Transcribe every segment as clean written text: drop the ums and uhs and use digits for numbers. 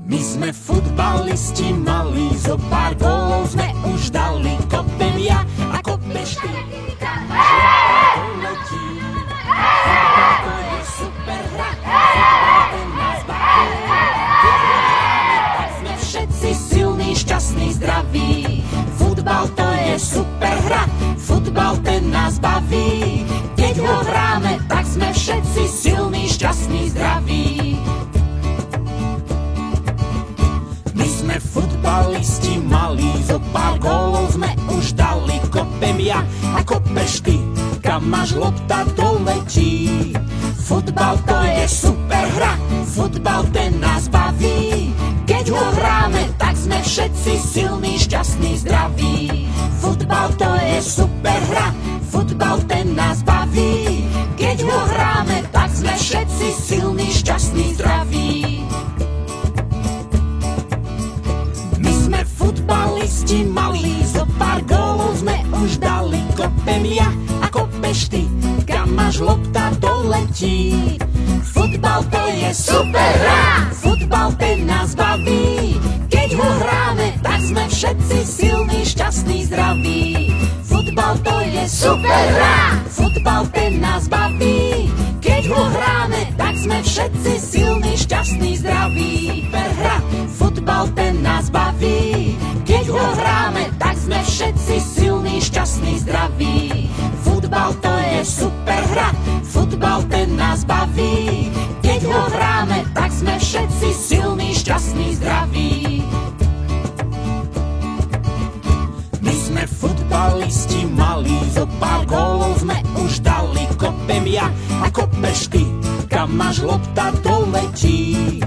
My sme futbalisti malí, zo pár gólov sme už dali. Kopem ja a kopeš ty, kam letí. Futbal to je super hra, futbal ten nás baví. Keď hráme, tak sme všetci silní, šťastní, zdraví. Futbal to je super hra, futbal ten nás baví. Keď ho hráme, tak sme všetci silní, šťastní, zdraví. My sme futbalisti malí, zo pár gólov sme už dali. Kopem ja a kopeš ty, kam máš lopta doletí. Futbal to je super hra, futbal ten nás baví. Keď ho hráme, tak sme všetci silní, šťastní, zdraví. Futbal to je super hra, futbal ten nás baví. Keď ho hráme, tak sme všetci silní, šťastní, zdraví. My sme futbalisti malí, zo pár gólov sme už dali. Kopem ja a kopeš ty, kam máš lopta doletí. Futbal to je super hra, futbal ten nás baví. Keď ho hráme, tak sme všetci silní, šťastní, zdraví. Futbal to je super hra, futbal ten nás baví. Keď ho hráme, tak sme všetci silní, šťastní, zdraví. Super hra, futbal ten nás baví. Keď ho hráme, tak sme všetci silní, šťastní, zdraví. Futbal to je super hra, futbal ten nás baví. Keď ho hráme, tak sme všetci silní, šťastní, zdraví. My sme futbalisti malí, zo pár gólov sme už dali. Kopem ja a kopeš ty, kam máš lopta doletí.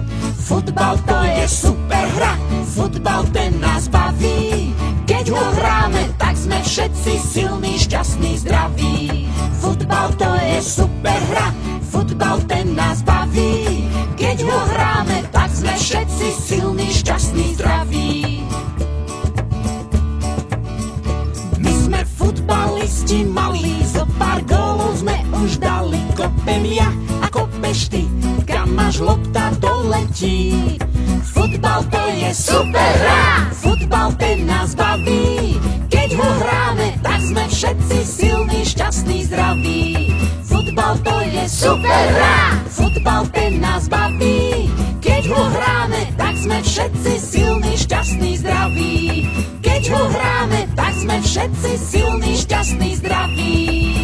Futbal to je super hra, futbal ten nás baví. Keď ho hráme, tak sme všetci silní, šťastní, zdraví. Futbal to je super hra, futbal ten nás baví. Keď ho hráme, tak sme všetci silní, šťastní, zdraví. My sme futbalisti malí, zo pár gólov sme už dali. Kopem ja a kopeš ty, kam máš lopta doletí. Futbal to je super hra, futbal ten nás baví. Keď ho hráme, tak sme všetci silní, šťastní, zdraví. Futbal to je super hra, futbal ten nás baví. Keď ho hráme, tak sme všetci silní, šťastní, zdraví. Keď ho hráme, tak sme všetci silní, šťastní, zdraví.